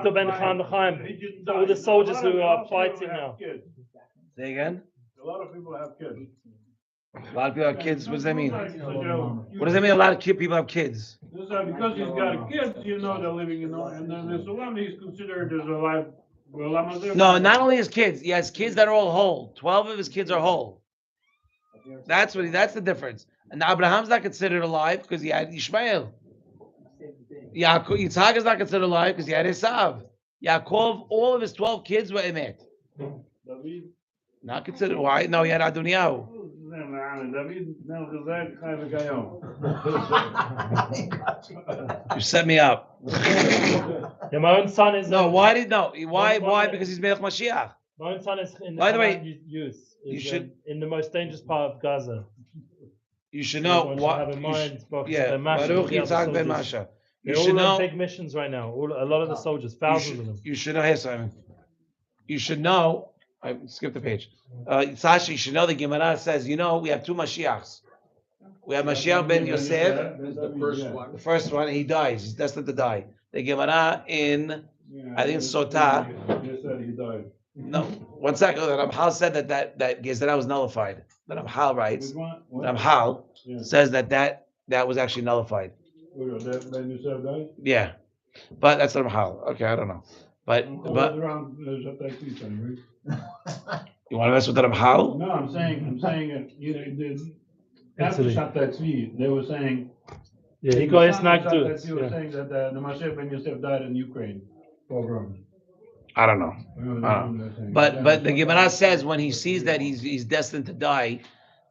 Dr. Ben Chaim Chaim, all the soldiers who are fighting now. Say again? A lot of people have kids. A lot of people have kids. What does that mean? What does that mean? A lot of people have kids. Because he's got kids, they're living in, and then there's Olam, he's considered as a live. No, not only his kids. He has kids that are all whole. 12 of his kids are whole. That's the difference. And Abraham's not considered alive because he had Ishmael. Yitzhak is not considered alive because he had Esav. Yaakov, all of his 12 kids were Emet. Not considered. Why? No, he had Adoniyahu. You set me up. Yeah, my own son is. No, why? Because he's Melech Mashiach. My own son is in the By the way, youth. You should in the most dangerous part of Gaza. You should know what. Have in mind. Yeah, Baruch Yitzhak Ben Masha. You should know. Big missions right now. A lot of the soldiers, thousands of them. You should know. Hey, Simon. You should know. I skipped the page. Sasha, you should know the Gemara says, we have two Mashiachs. We have Mashiach ben Yosef, the first one, and he dies. He's destined to die. The Gemara in, I think, Sotah. No, 1 second. The Ramchal said that Gezerah was nullified. The Ramchal writes. The Ramchal says that was actually nullified. Yeah, but that's the Ramchal. Okay, I don't know. But you want to mess with the Ramchal? No, I'm saying after Shabbat, they were saying. Yeah, he got his snack too. They were saying that the Mashiach ben Yosef died in Ukraine. I don't know. But the Gemara says when he sees that he's destined to die,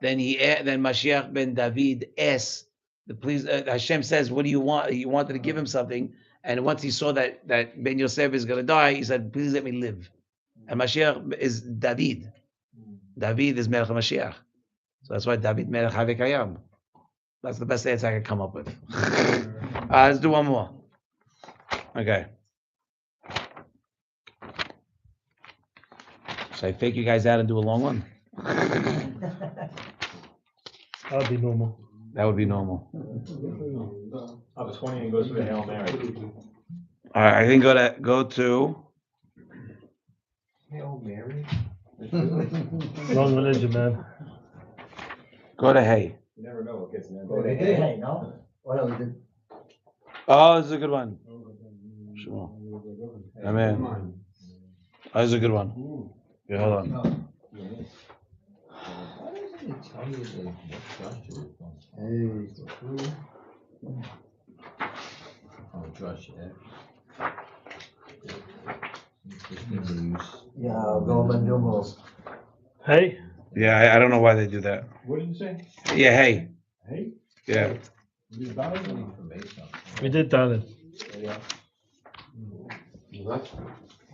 then Mashiach ben David asks, Hashem says, "What do you want?" He wanted to give him something. And once he saw that Ben Yosef is going to die, he said, "Please let me live." And Mashiach is David. David is Melech Mashiach. So that's why David Melech Havekayam. That's the best answer I can come up with. Let's do one more. Okay. Should I fake you guys out and do a long one? That would be normal. That would be normal. Up to 20 and goes for the Hail Mary. All right, I think go to Hail Mary? Long religion, man. Go to Hey. You never know what gets in there. Go to Hey, no? Well, we did. Oh, this is a good one. Sure. Amen. Oh, this is a good one. Yeah, hold on. Yeah, golden numerals. Hey? Yeah, I don't know why they do that. What did you say? Yeah, Hey. Hey? Yeah. You died? We did that.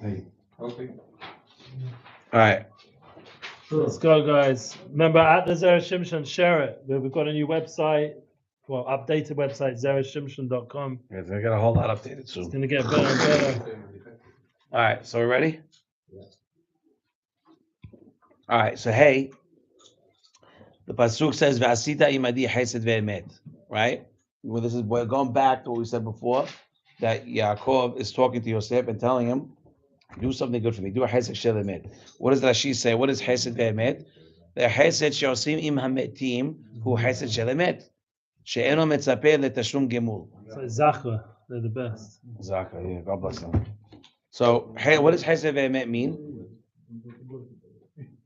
Hey. Okay. All right. Let's go, guys. Remember, at the Zera Shimshon, share it. We've got a new website, updated website, zerashimshon.com. Yeah, they got a whole lot updated It's soon. going to get better and better. All right, so we're ready? All right, so Hey. The pasuk says, "V'asita imadi chesed ve'emet," right? Well, we're going back to what we said before, that Yaakov is talking to Yosef and telling him, "Do something good for me. Do a chesed shel emet." What does Rashi say? What is chesed ve'emet? The chesed she'osim im hametim hu chesed shel emet, she'eno metzapeh letashlum gemul. So Zachra, they're the best. Zaka, yeah, God bless them. So, hey, what does chesed ve'emet mean?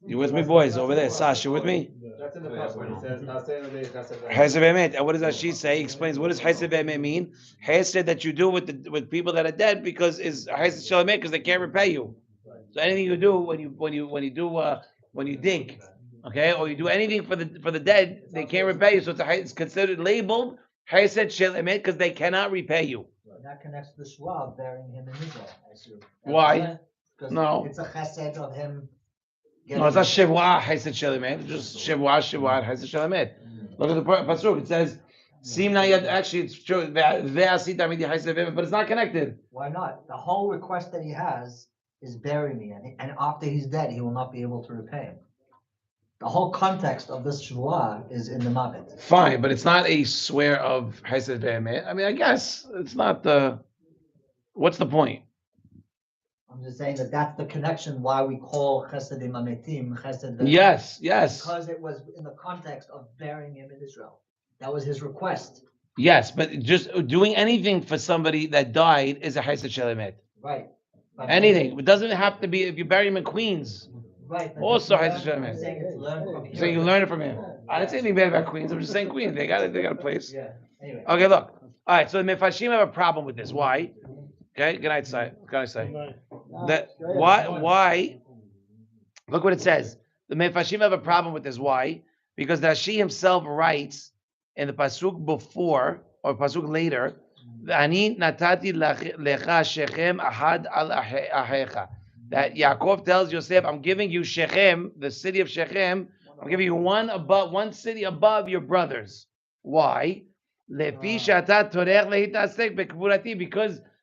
You with me, boys? Over there, Sash, you with me? That's in the past when it says, Chesed ve'emet. And what does Rashi say? He explains what does chesed ve'emet mean. Chesed that you do with people that are dead because is chesed shel emet because they can't repay you. So anything you do when you dig, okay, or you do anything for the dead, they can't repay you. So it's considered labeled chesed shel emet because they cannot repay you. That connects to the Shua burying him in Israel, I assume. Why? No. It's a chesed of him. No, it's not Shivua Chesed Shel Emet. It's just Shivua Chesed Shel Emet. Look at the pasuk. It says, "Sim na yad." Actually, it's true. Ve'asit amidi Chesed Ve'emet, but it's not connected. Why not? The whole request that he has is bury me, and after he's dead, he will not be able to repay him. The whole context of this shvuah is in the Mavet. Fine, but it's not a swear of Chesed Ve'emet. I mean, I guess it's not the. What's the point? I'm just saying that that's the connection why we call Chesedim Ametim Chesed. Yes, yes. Because it was in the context of burying him in Israel. That was his request. Yes, but just doing anything for somebody that died is a Chesed Shel Emet. Right. But Anything. It doesn't have to be if you bury him in Queens. Right. But Also I'm Chesed Shel Emet. saying it's learned from here. So you can learn it from him. I didn't say anything bad about Queens. I'm just saying Queens. They got a place. Yeah. Anyway. Okay, look. All right, so the Mefashim have a problem with this. Why? Okay, good night, Sai. Good night, Sai. That why? Look what it says. The Mefashim have a problem with this. Why? Because Rashi himself writes in the pasuk before or pasuk later, "Ani natati lecha Shechem ahad al ahecha." That Yaakov tells Yosef, "I'm giving you Shechem, the city of Shechem. I'm giving you one city above your brothers." Why? Because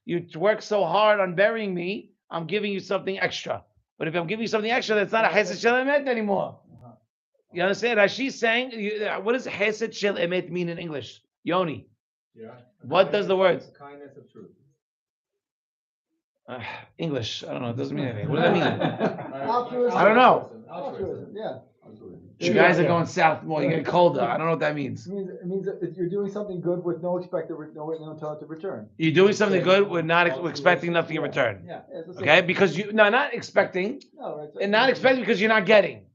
you work so hard on burying me, I'm giving you something extra. But if I'm giving you something extra, that's not a Chesed Shel Emet anymore. You understand? Rashi's saying, what does Chesed Shel Emet mean in English? Yoni. Yeah. What does the word? Kindness of truth. English. I don't know. It doesn't mean anything. What does that mean? Altruism. I don't know. Altruism, yeah. You guys are going south more. You're getting colder. I don't know what that means. It means that you're doing something good with no to return. You're doing something good. We're expecting nothing in return. Yeah. Okay? Because not expecting. No, right. And not expecting because you're not getting.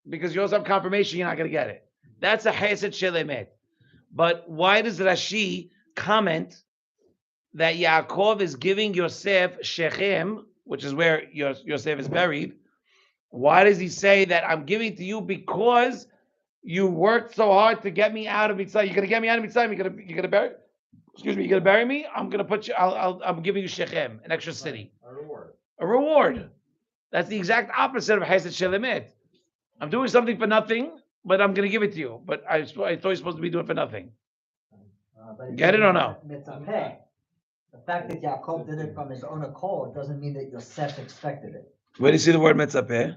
Because you also have confirmation you're not going to get it. That's a Chesed Shel Emet. But why does Rashi comment that Yaakov is giving Yosef Shechem, which is where Yosef is buried? Why does he say that I'm giving it to you because you worked so hard to get me out of Mitzrayim? You're going to get me out of Mitzrayim. You're going to bury. Excuse me. You're going to bury me. I'm going to put you. I'm giving you Shechem, an extra city. A reward. A reward. That's the exact opposite of Chesed Shel Emet. I'm doing something for nothing, but I'm going to give it to you. But I thought you're supposed to be doing it for nothing. Get it or no? Mitzapeh. The fact that Yaakov did it from his own accord doesn't mean that Yosef expected it. Where do you see the word mitzapeh?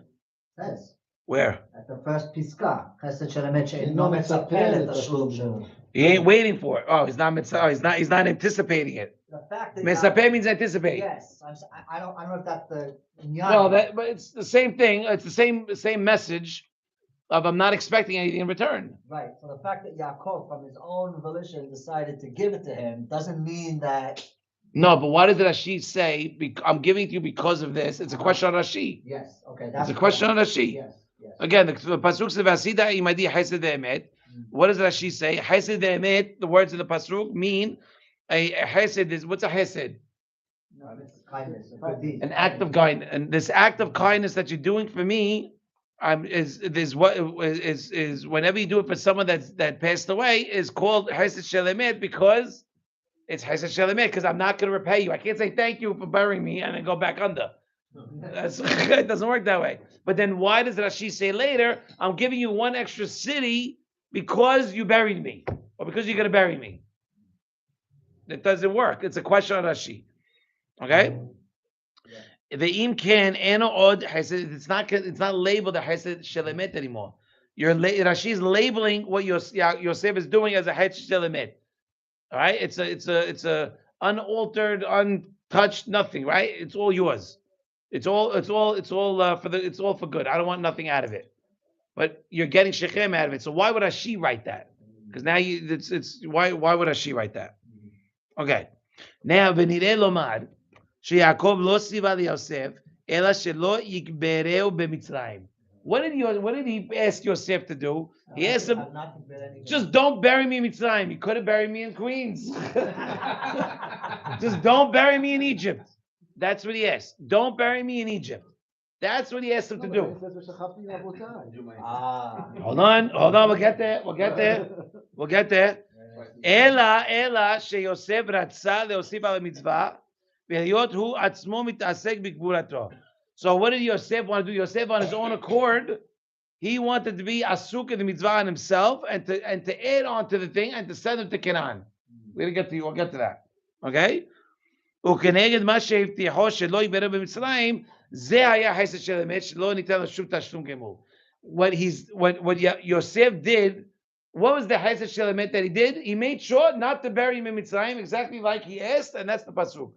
Says Where? at the first piska. Chesed Shel Emet she'eino mitzapeh letashlum shelo. He ain't waiting for it. Oh, he's not mitzvah. He's not anticipating it. The fact that Mitzapeh means anticipate. Yes, I don't know if that's the. No, but it's the same thing. It's the same message of I'm not expecting anything in return. Right. So the fact that Yaakov, from his own volition, decided to give it to him doesn't mean that. No, but why did Rashi say, I'm giving it to you because of this? It's a question on Rashi. Yes. Okay. It's a question on Rashi. Yes. Yes. Again, the pasuk says, "Vasida imadi chesed emet." What does Rashi say? Chesed emet. The words of the pasuk mean a chesed is what's a chesed? No, it's kindness. A good deed. An act of kindness, and this act of kindness that you're doing for me, is whenever you do it for someone that passed away is called chesed shel emet because it's chesed shel emet because I'm not going to repay you. I can't say thank you for burying me and then go back under. It doesn't work that way. But then why does Rashi say later, I'm giving you one extra city because you buried me or because you're going to bury me? It doesn't work. It's a question on Rashi. Okay? The im can eno od chesed. It's not labeled a chesed shel emet anymore. Rashi is labeling what Yosef is doing as a chesed shel emet. All right? It's a unaltered, untouched, nothing. Right? It's all yours. It's all for good. I don't want nothing out of it. But you're getting Shechem out of it. So why would Rashi write that? Because now why would Rashi write that? Okay. Now v'nirei lomar sheYaakov lo siva liYosef ela shelo yikbereu b'Mitzrayim. What did he ask Yosef to do? He asked him, just don't bury me in Mitzrayim. You could have buried me in Queens. Just don't bury me in Egypt. That's what he asked. Don't bury me in Egypt. That's what he asked him to do. Hold on. We'll get there. Ela sheyosef ratza leosif al mitzvah ve'hiyot hu atzmo mitasek b'gvurato. So what did Yosef want to do? Yosef on his own accord, he wanted to be asuk in the mitzvah on himself and to add on to the thing and to send him to Canaan. We'll get to that. Okay? וכנגד מה שהבטיחו שלא יגברו במצרים, זה היה חסד של אמת, שלא ניתן לו שום תשלום גמור. What Yosef did, what was the chesed shel emet that he did? He made sure not to bury him in Mitzrayim exactly like he asked, and that's the pasuk.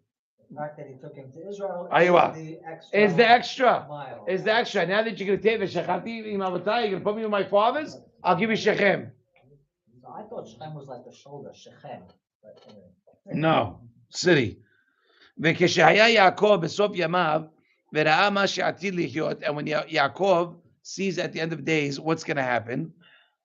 fact that he took him to Israel Aywa. is the extra Is the extra. mile. Is the extra. Now that you're going to take the Shechati, you're going to put me with my fathers, I'll give you Shechem. So I thought Shechem was like the shoulder, Shechem. But anyway. No, city. וכשהיה יעקב בסוף ימיו, וראה מה שעתיד לחיות, and when Yaakov sees at the end of days what's going to happen,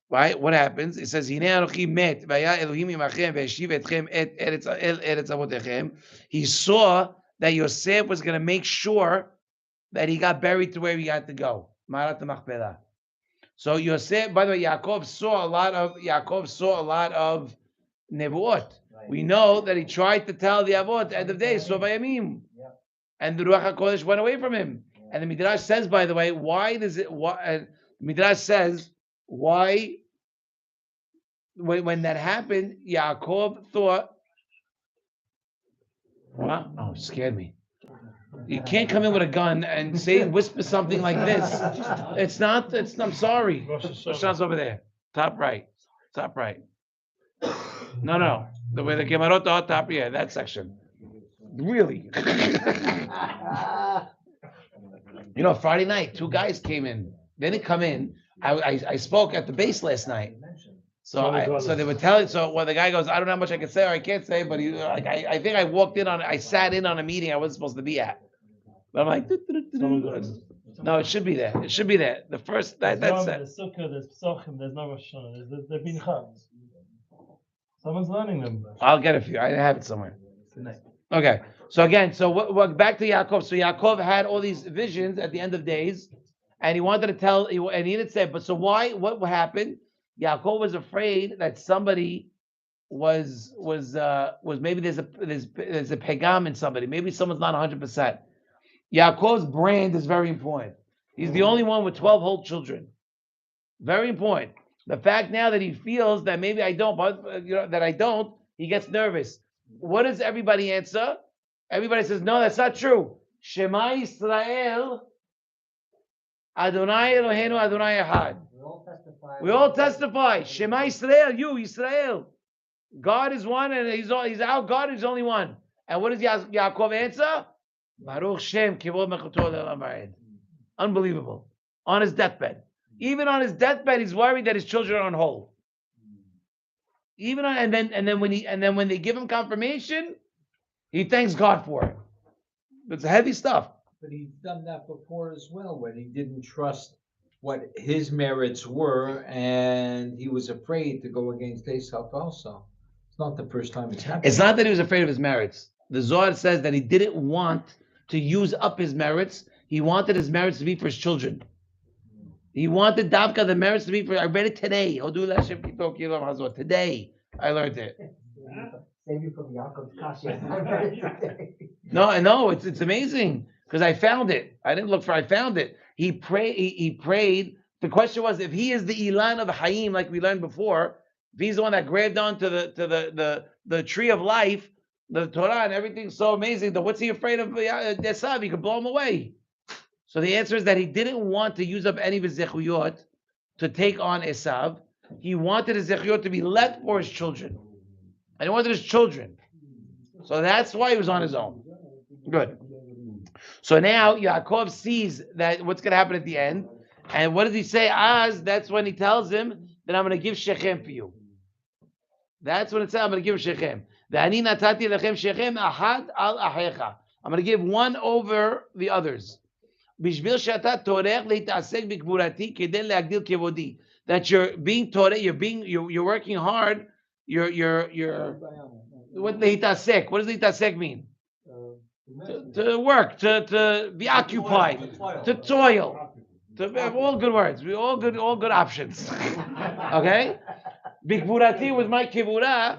right? What happens? It says, הנה אנוכי מת, והיה אלוהים עמכם, והשיב אתכם אל ארץ אבותיכם. He saw that Yosef was going to make sure that he got buried to where he had to go. Marat Machpelah. So Yosef, by the way, Yaakov saw a lot of nevuot. Right. We know that he tried to tell the Avot at the end of days, so Vayamim. Yeah. And the Ruach HaKodesh went away from him. Yeah. And the Midrash says, by the way, why does it, Midrash says, why, when that happened, Yaakov thought, wow, oh, it scared me. You can't come in with a gun and whisper something like this. I'm sorry. Rosh Hashanah's over there. Top right. No. The way the Gemarot are top, yeah, that section. Really? Friday night, two guys came in. They didn't come in. I spoke at the base last night. So they were telling. So the guy goes, I don't know how much I can say or I can't say, but I think I sat in on a meeting I wasn't supposed to be at. But I'm like, no, it should be there. It should be there. The first that's it. There's Sukkah, there's Pesachim, there's no Rosh Hashanah. There's been chats. Someone's learning them. I'll get it for you. I have it somewhere. Okay. So again, we're back to Yaakov. So Yaakov had all these visions at the end of days, and he wanted to tell, and he didn't say. But so why? What happened? Yaakov was afraid that somebody was maybe there's a pegam in somebody. Maybe someone's not 100%. Yaakov's brand is very important. He's the only one with 12 whole children. Very important. The fact now that he feels that maybe I don't, but that I don't, he gets nervous. What does everybody answer? Everybody says, no, that's not true. Shema Yisrael, Adonai Eloheinu, Adonai Echad. We all testify. Shema Yisrael, you, Yisrael. God is one, and he's our God, he's only one. And what does Yaakov answer? Baruch Shem, Kivod Mechuto Le'olam Va'ed. Unbelievable. On his deathbed. Even on his deathbed, he's worried that his children are on hold. And then when they give him confirmation, he thanks God for it. It's heavy stuff. But he's done that before as well, when he didn't trust what his merits were, and he was afraid to go against Esau also. It's not the first time it's happened. It's not that he was afraid of his merits. The Zohar says that he didn't want to use up his merits. He wanted his merits to be for his children. He wanted Davka, the merits to be for. I read it today. Today I learned it. Save you from Yaakov's kasha. No, it's amazing because I found it. I didn't look for. I found it. He prayed. He prayed. The question was, if he is the Ilan of Hayim, like we learned before, if he's the one that grabbed onto the tree of life, the Torah and everything's so amazing, then what's he afraid of? Esav, he could blow him away. So the answer is that he didn't want to use up any of his zechuyot to take on Esav. He wanted his zechuyot to be left for his children. And he wanted his children. So that's why he was on his own. Good. So now Yaakov sees that what's going to happen at the end. And what does he say? That's when he tells him that I'm going to give Shechem for you. That's when it says I'm going to give Shechem. I'm going to give one over the others. That you're being taught, you're working hard, you're what the hitasek? What does the hitasek mean? To work, to be occupied, to toil. All good words. All good options. Okay? Bikburati was my kibura.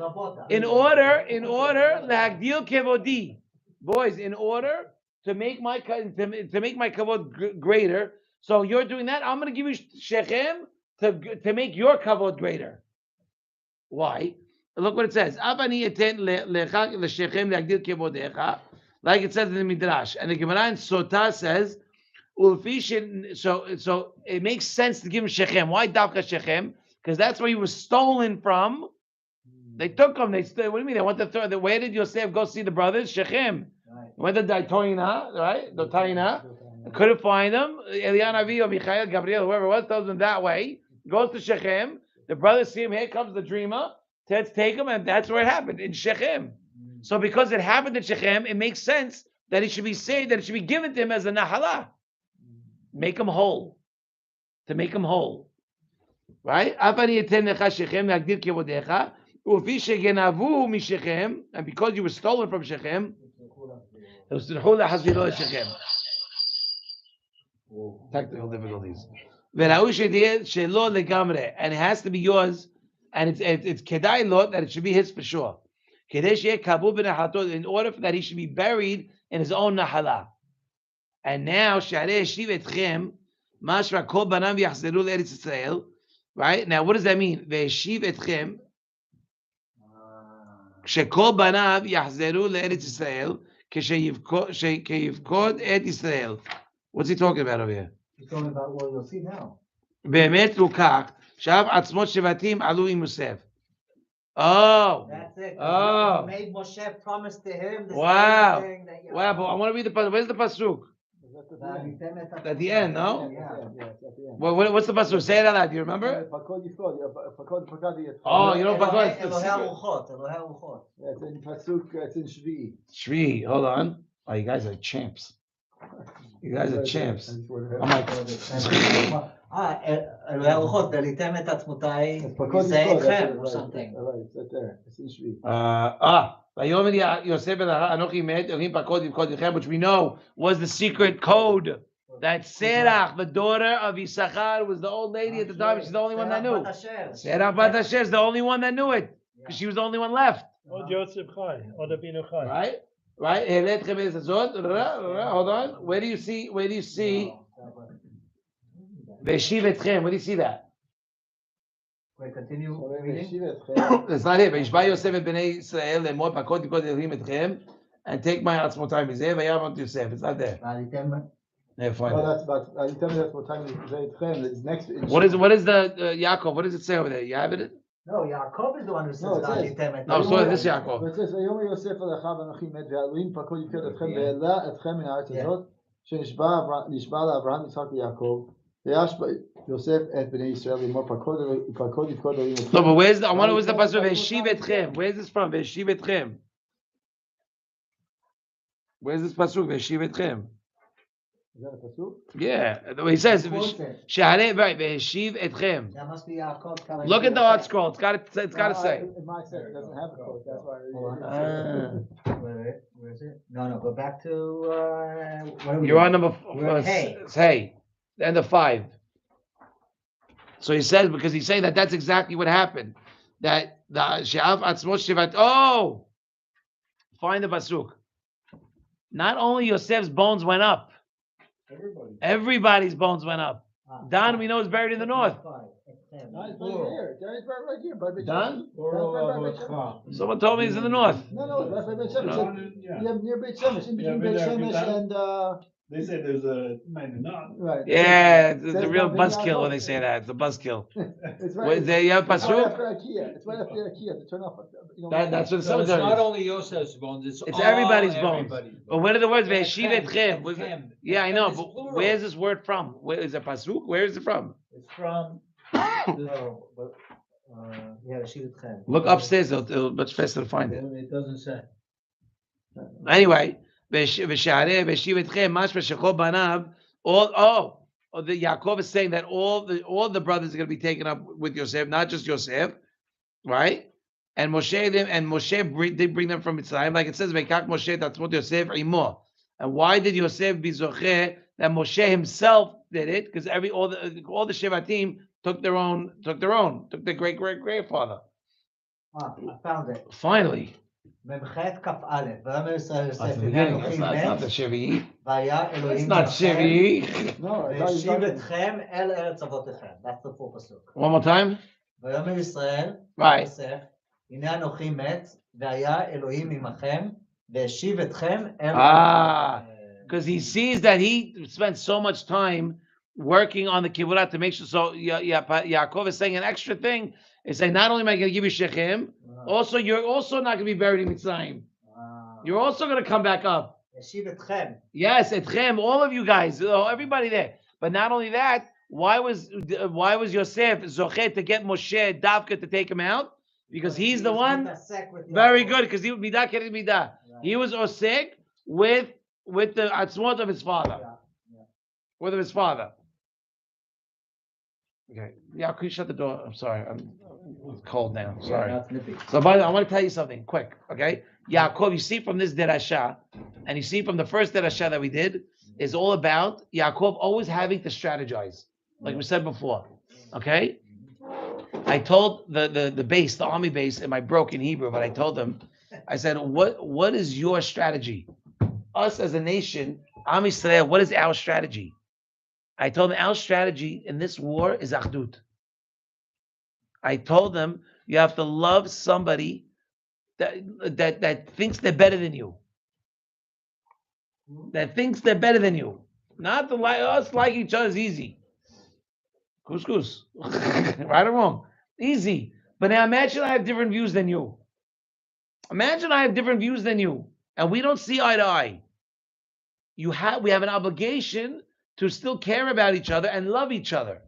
In order, lahagdil kevodi. Boys, in order to make my kavod greater. So you're doing that. I'm going to give you Shechem to make your kavod greater. Why? Look what it says. Like it says in the Midrash. And the Gemara in Sotah says, so it makes sense to give him Shechem. Why Davka Shechem? Because that's where he was stolen from. They took him. What do you mean? They went to throw. Where did Yosef go see the brothers? Shechem. Right. Went to Daytoina, right? Dotaina. Couldn't find him. Elian Avi or Michael, Gabriel, whoever it was, tells him that way. Goes to Shechem. The brothers see him. Here comes the dreamer. Let's take him, and that's where it happened, in Shechem. So because it happened in Shechem, it makes sense that it should be saved, that it should be given to him as a nahala. Make him whole. To make him whole. Right? And because you were stolen from Shechem, technical difficulties. And it has to be yours, and it's kedai lot that it should be his for sure. In order for that he should be buried in his own nahala. And now right? Now what does that mean? Ve'eshiv etchem shekol banav yachzeru le'eretz Yisrael keyivkod et Yisrael. What's he talking about over here? He's talking about what you'll see now. באמת לוקח, שאב עצמות שבטים עלו עם יוסף. Oh. That's it. Oh. He made Moshe promise to him. Wow. Thing that you Wow, but I want to read the pasuk. Where's the pasuk? At the end, no? What's the pasuk? Say it out loud. Do you remember? Oh, you know pasuk. Yeah, it's in Pasuk, it's in Shvi. Shvi, hold on. Oh, you guys are champs. You guys are champs. I'm like, אלוהי הרוחות, דליתם את עצמותיי, זה איתכם, or something. Right, it's right there. It's in Shvi. ויאמר יוסף אנוכי מת, אלוהים פקוד יפקוד לכם, which we know was the secret code. That Serach, the daughter of Yisachar, was the old lady at the time. She's the only one that knew. Serach Bat Asher is the only one that knew it, because she was the only one left. Od Yosef Chai, Od Avinu Chai. Right? Right? Hold on. Where do you see? Ve'eshiv etchem. Where do you see that? Wait, continue reading. It's not here. Ve'ishba Yosef et bnei Yisrael lemor pakod yipkod Elohim etchem, and take my atzmotai mizeh v'yamot Yosef. It's not there. Yeah, fine. Oh, that's about, you tell me that's what time it's next. What is the Yaakov? What does it say over there? You have it? No, Yaakov is the one who says that. No, so this Yaakov. But it says, ויאמר יוסף אל אחיו אנוכי מת, והאלוהים פקוד יפקוד אתכם והעלה אתכם מן הארץ הזאת, שנשבע לאברהם יצחק ויעקב, וישבע יוסף את בני ישראל לאמור פקוד יפקוד אלוהים אתכם. No, but where's the pasuk? Ve'eshiv etchem. Where's this from? Ve'eshiv etchem. Where's this pasuk? Ve'eshiv etchem. Is that a pasuk? Yeah, the way he says, "She'arei right ve'eshiv etchem." That must be Yaakov telling. Look at the art scroll. It's got to say. In my set, it doesn't have a quote. That's why. Where is it? No, go back to. What are we You're on doing? number. It's hey, the end of 5. So he says because he's saying that's exactly what happened. That the she'af atzmot shivat. Oh, find the pasuk. Not only Yosef's bones went up. Everybody's bones went up. Dan, we know, is buried in the north. It's right here. It's right here. Dan? No, Someone told me he's in the north. that's by Beit Shemesh. You have near Beit Shemesh, in between Beit Shemesh and. They say there's a maybe not. Right. Yeah, it's a real buzzkill when they say that. It's a buzzkill. It's right. Wait, there you have It's right pasuk. after IKEA. It's right after IKEA. To turn off. That's what the So it's cemetery not is. only Yosef's bones, it's all everybody's bones. everybody's But where are the words? Yeah, Ve'eshiv etchem, etchem. etchem. Yeah, I know. Etchem is But plural. where's this word from? Where is it pasuk? Where is it from? It's from. No, but yeah, Shivitchem. Look upstairs. It'll much faster to find it. It doesn't say. Anyway, v'sharei v'eshiv etchem mashma shechol banav. The Yaakov is saying that all the brothers are going to be taken up with Yosef, not just Yosef, right? And Moshe did bring them from Mitzrayim, like it says, "Ve'kach Moshe tatzmot Yosef imo." And why did Yosef be zocheh that Moshe himself did it? Because all the Shevatim took their great grandfather. I found it. Finally, Memchet Kaf Aleph. ויאמר ישראל that's יוסף the beginning. אנוכי That's not the מת, Shevi. והיה That's אלוהים not עמכם, Shevi. No, I thought you והשיב got it. אתכם אל ארץ אבותיכם. That's the full pasuk. One more time. ויאמר ישראל Right. יוסף, הנה אנוכי מת, והיה אלוהים עמכם, והשיב אתכם אל Because he sees that he spent so much time working on the kibbutz to make sure. So Yaakov is saying an extra thing. Is saying not only am I going to give you Shechem, also you're also not going to be buried in Mitzrayim. You're also going to come back up. Yes, etchem, all of you guys, everybody there. But not only that, why was Yosef Zochet to get Moshe Davka to take him out? Because he's the one. Very good, because he was midah keret midah. He was osek with the atzmot of his father. With his father. Okay. Yeah, can you shut the door? I'm sorry. It's cold now. Sorry. So, by the way, I want to tell you something quick. Okay. Yaakov, you see from this derasha, and you see from the first derasha that we did, is all about Yaakov always having to strategize, like we said before. Okay. I told the base, the army base, in my broken Hebrew, but I told them, I said, what is your strategy? Us as a nation, Am Yisrael, what is our strategy? I told them our strategy in this war is achdut. I told them you have to love somebody that thinks they're better than you. That thinks they're better than you. Not to like us like each other is easy. Couscous. Right or wrong? Easy. But now imagine I have different views than you. Imagine I have different views than you. And we don't see eye to eye. We have an obligation to still care about each other and love each other.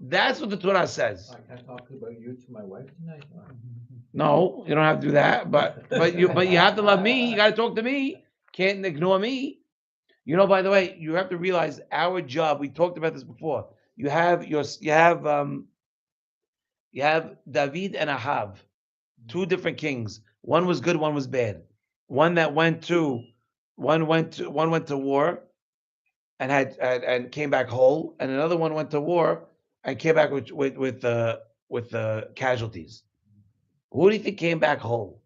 That's what the Torah says. I can't talk about you to my wife tonight. No, you don't have to do that. But you have to love me. You got to talk to me. Can't ignore me. You know, by the way, you have to realize our job. We talked about this before. You have David and Ahav, two different kings. One was good, one was bad. One went to war and and came back whole, and another one went to war and came back with the casualties. Who do you think came back whole?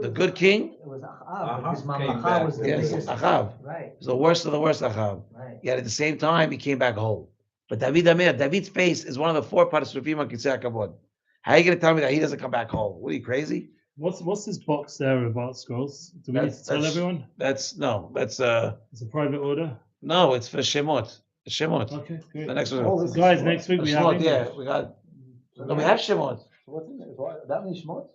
The good king? It was Ahav. His Ahav came mama back. was the Yes, biggest. Ahav. Right. It was the worst of the worst Ahav. Right. Yet at the same time, he came back whole. But David's face is one of the four Parsufim on Kitzei HaKavod. How are you going to tell me that he doesn't come back whole? What are you, crazy? What's this box there of art scrolls? Do we need to tell everyone? That's It's a private order. no, it's for Shemot. Shemot. Okay, great. The next one. Oh, this is Guys, Shemot? next week we have Shemot, English. yeah, we got. No, we have Shemot. So what's in there? That many Shemot?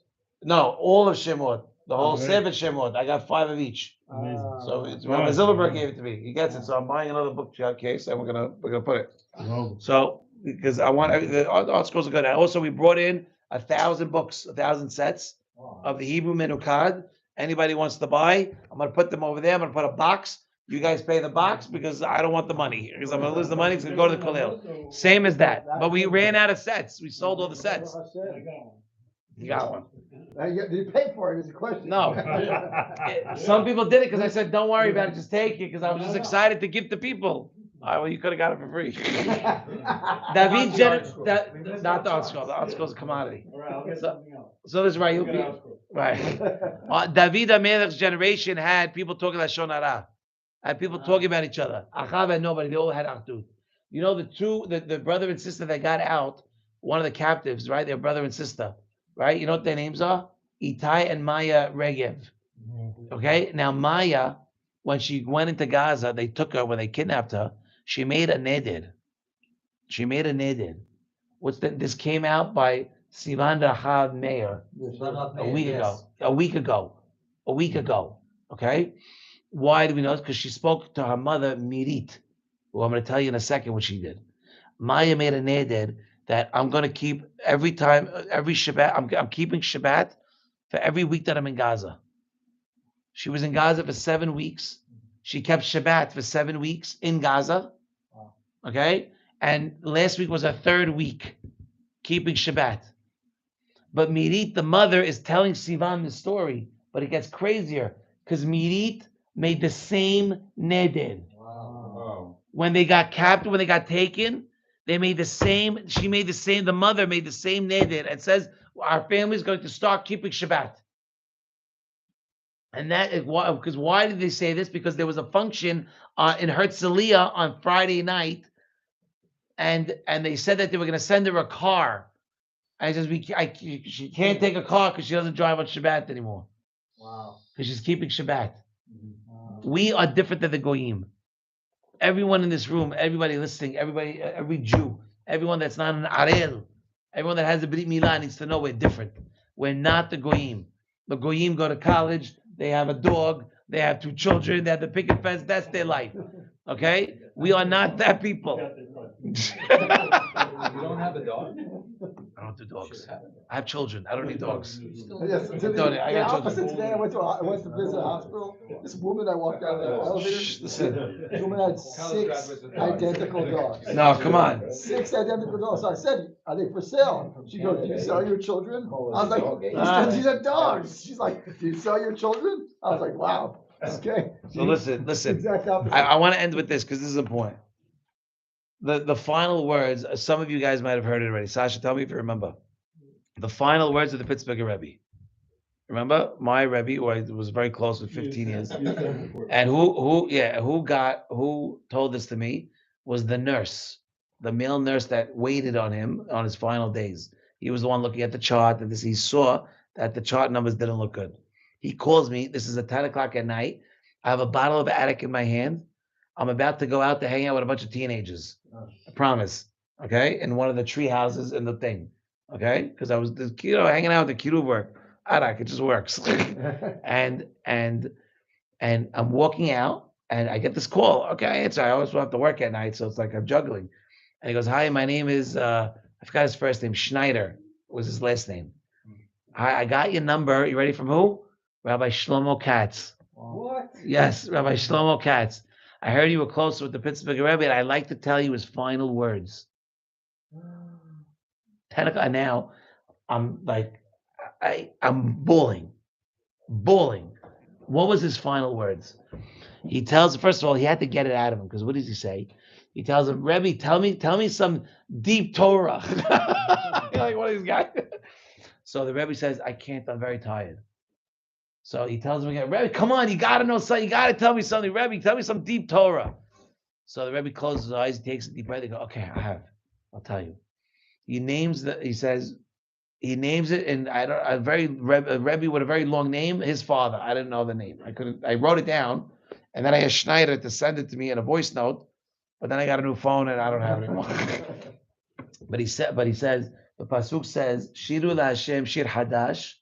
No, all of Shemot. The whole Okay. 7 Shemot. I got 5 of each. Amazing. So it's Right. Rabbi Zilberberg gave it to me. He gets it. So I'm buying another book case, and we're gonna put it. Wow. So because I want the art scrolls are good. And also, we brought in 1,000 books, 1,000 sets of the Hebrew Menukad. Anybody wants to buy, I'm gonna put them over there. I'm gonna put a box. You guys pay the box because I don't want the money. Because I'm gonna lose the money. It's gonna go to the Kollel. Same as that. But we ran out of sets. We sold all the sets. You got one. Did you pay for it? Is the question. No. Some people did it because I said, "Don't worry about it. Just take it." Because I was just excited to give to people. All right, well, you could have got it for free. David, not the art scroll. The art scroll is a commodity. All right, I'll get So- something else. So this is right. You'll be right. David HaMelech's generation had people talking Lashon Hara. Had people talking about each other. Achav had nobody. They all had Achdut. You know the brother and sister that got out, one of the captives, right? Their brother and sister, right? You know what their names are? Itai and Maya Regev. Okay. Now Maya, when she went into Gaza, they took her when they kidnapped her. She made a neder. What's that? This came out by Sivan Rahav Meir a week ago. Okay. Why do we know this? Because she spoke to her mother Mirit, who I'm going to tell you in a second what she did. Maya made a neder that I'm going to keep every Shabbat. I'm keeping Shabbat for every week that I'm in Gaza. She was in Gaza for 7 weeks. She kept Shabbat for 7 weeks in Gaza. Okay? And last week was her 3rd week keeping Shabbat. But Mirit, the mother, is telling Sivan the story, but it gets crazier because Mirit made the same neder. Wow. When they got captured, when they got taken, they made the same. She made the same. The mother made the same neder and says our family is going to start keeping Shabbat. And that is why. Because why did they say this? Because there was a function in Herzliya on Friday night, and they said that they were going to send her a car. I says she can't take a car because she doesn't drive on Shabbat anymore. Wow. Because she's keeping Shabbat. Wow. We are different than the Goyim. Everyone in this room, everybody listening, every Jew, everyone that's not an Arel, everyone that has a Brit Milah needs to know we're different. We're not the Goyim. The Goyim go to college, they have a dog, They have 2 children. They have the picket fence. That's their life. Okay? We are not that people. You don't have a dog? I don't do dogs. I have children. I don't need dogs. Yes, I to got the children. opposite today, I went to visit a hospital. This woman, I walked out of the elevator. Shh, listen. This woman had 6 identical dogs. No, come on. 6 identical dogs. So I said, "Are they for sale?" She goes, "Do you sell your children?" I was like, "She said dogs." She's like, "Do you sell your children?" I was like, "Wow, okay." So listen. Exact opposite. I want to end with this because this is important. The final words, some of you guys might have heard it already. Sasha, tell me if you remember. The final words of the Pittsburgh Rebbe. Remember? My Rebbe, who I was very close with 15 years. And who told this to me was the nurse, the male nurse that waited on him on his final days. He was the one looking at the chart, and he saw that the chart numbers didn't look good. He calls me, this is at 10 o'clock at night. I have a bottle of attic in my hand. I'm about to go out to hang out with a bunch of teenagers. I promise. Okay? In one of the tree houses in the thing. Okay? Because I was hanging out with the kid work. Arak, it just works. and I'm walking out and I get this call. Okay, I answer. I always have to work at night, so it's like I'm juggling. And he goes, "Hi, my name is I forgot his first name. Schneider was his last name. Hi, I got your number. You ready from who? Rabbi Shlomo Katz. What? Yes, Rabbi Shlomo Katz. I heard you were close with the Pittsburgh Rebbe, and I'd like to tell you his final words. 10 o'clock now, I'm like, I'm bawling. What was his final words? He tells, first of all, he had to get it out of him, because what does he say? He tells him, Rebbe, tell me some deep Torah. Like one of these guys. So the Rebbe says, I can't, I'm very tired. So he tells him again, Rebbe, come on, you got to know something. You got to tell me something. Rebbe, tell me some deep Torah. So the Rebbe closes his eyes, he takes a deep breath. He goes, okay, I'll tell you. He names it in a Rebbe with a very long name, his father. I didn't know the name. I wrote it down, and then I asked Schneider to send it to me in a voice note, but then I got a new phone and I don't have it anymore. But he says, the Pasuk says, Shiru LaHashem Shir Hadash,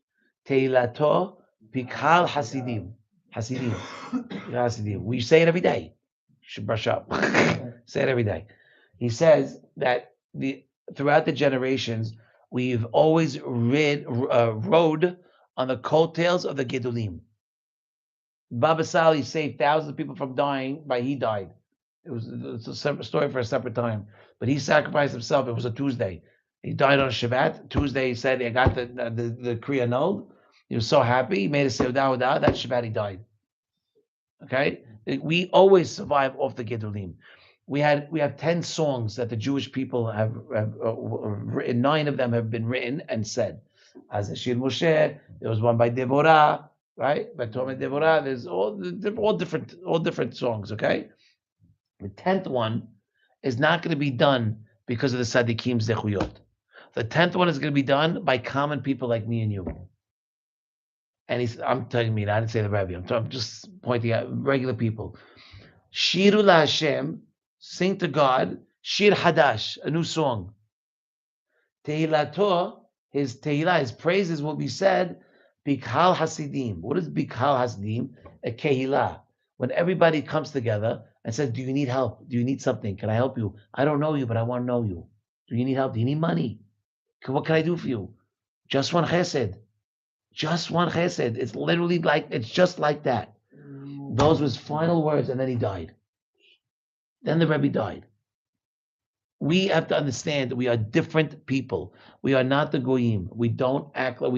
Teilato Pikhal Hasidim. Hasidim. We say it every day. You should brush up. Say it every day. He says that throughout the generations, we've always rode on the coattails of the Gedulim. Baba Sali saved thousands of people from dying he died. It's a separate story for a separate time. But he sacrificed himself. It was a Tuesday. He died on a Shabbat. Tuesday, he said, I got the decree annulled. He was so happy. He made a Seudah. That Shabbat, he died. Okay? We always survive off the Gedulim. We have 10 songs that the Jewish people have written. 9 of them have been written and said. As a Shir Moshe, there was one by Deborah, right? By Tomer Deborah. There's all different songs. Okay, the 10th one is not going to be done because of the Tzaddikim Zechuyot. The 10th one is going to be done by common people like me and you. And I'm telling me, I didn't say the Rebbe. I'm just pointing out regular people. Shiru LaHashem. Sing to God, Shir Hadash, a new song. Tehilato, his Tehillah, his praises will be said, Bikhal Hasidim. What is Bikhal Hasidim? A Kehillah. When everybody comes together and says, do you need help? Do you need something? Can I help you? I don't know you, but I want to know you. Do you need help? Do you need money? What can I do for you? Just one chesed. Just one chesed. It's literally it's just like that. Those were his final words, and then he died. Then the Rebbe died. We have to understand that we are different people. We are not the goyim. We don't act like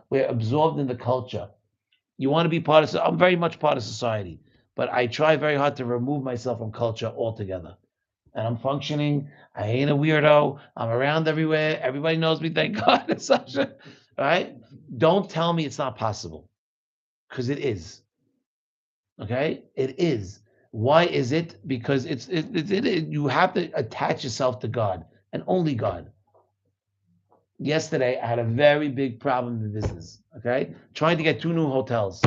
we're absorbed in the culture. You want to be part of, I'm very much part of society, but I try very hard to remove myself from culture altogether. And I'm functioning. I ain't a weirdo. I'm around everywhere. Everybody knows me, thank God. All right? Don't tell me it's not possible. Because it is. Okay? It is. Why is it? Because you have to attach yourself to God and only God. Yesterday, I had a very big problem in business. Okay, trying to get 2 new hotels,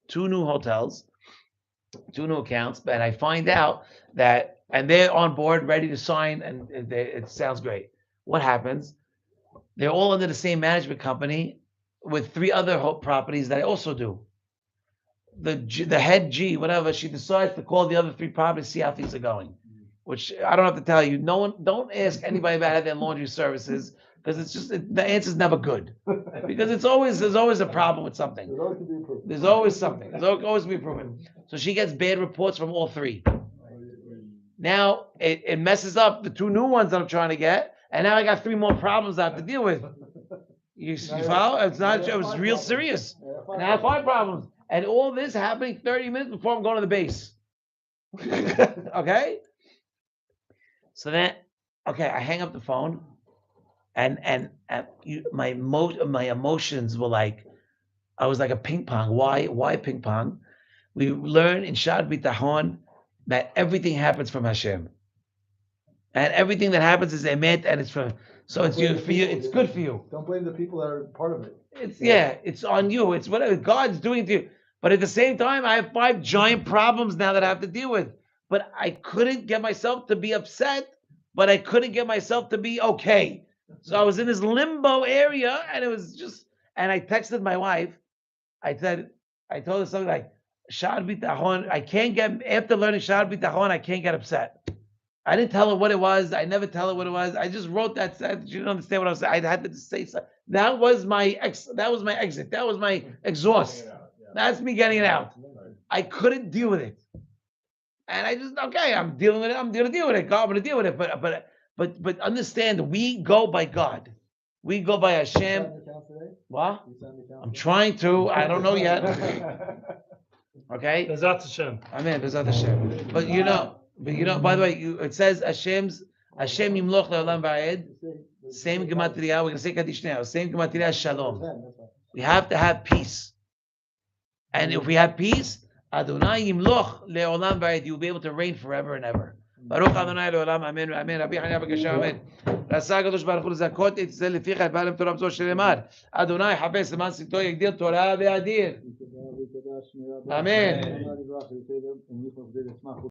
2 new accounts, but I find out that, and they're on board, ready to sign, and it sounds great. What happens? They're all under the same management company with 3 other properties that I also do. the head G, whatever, she decides to call the other 3 properties, see how things are going. Which I don't have to tell you. No one, don't ask anybody about how their laundry services, because it's just the answer's never good. Because there's always a problem with something. There's always something. There's always be improvement. So she gets bad reports from all 3. Now it messes up the 2 new ones that I'm trying to get, and now I got 3 more problems I have to deal with. You follow? It was real serious. And I have 5 problems. And all this happening 30 minutes before I'm going to the base. Okay? So then, I hang up the phone, and my emotions were like, I was like a ping pong. Why ping pong? We learn in Shad Bitachon that everything happens from Hashem. And everything that happens is emet, and it's from. So it's you for you. It's good for you. Don't blame the people that are part of it. It's on you. It's whatever God's doing to you. But at the same time, I have 5 giant problems now that I have to deal with. But I couldn't get myself to be upset. But I couldn't get myself to be okay. So I was in this limbo area, and it was just. And I texted my wife. I told her something like, "Shad Bitachon. I can't get after learning Shad Bitachon. I can't get upset." I didn't tell her what it was. I never tell her what it was. I just wrote that. She didn't understand what I was saying. I had to say something. That was my exit. That was my exhaust. That's me getting it out. I couldn't deal with it, and I just I'm dealing with it. I'm gonna deal with it. God, I'm gonna deal with it. But understand, we go by God. We go by Hashem. What? I'm trying to. I don't know yet. Okay. Bezat Hashem. Amen. Bezat Hashem. But you know. By the way, it says Hashem Yimloch Le'olam Va'ed. Same gematria. We're gonna say Kaddish now. Same gematria Shalom. We have to have peace, and if we have peace, Adonai Yimloch Le'olam Va'ed. You'll be able to reign forever and ever. Baruch Adonai Le'olam. Amen. Amen. Rabbi Hanina B'Kasher. Amen. Rasa Kadosh Baruch Hu Zakot Et Zel Leficha Ba'alem Torah B'Zor Shelemar. Adonai Habes Leman Sito Yegdir Torah Ve'adir. Amen.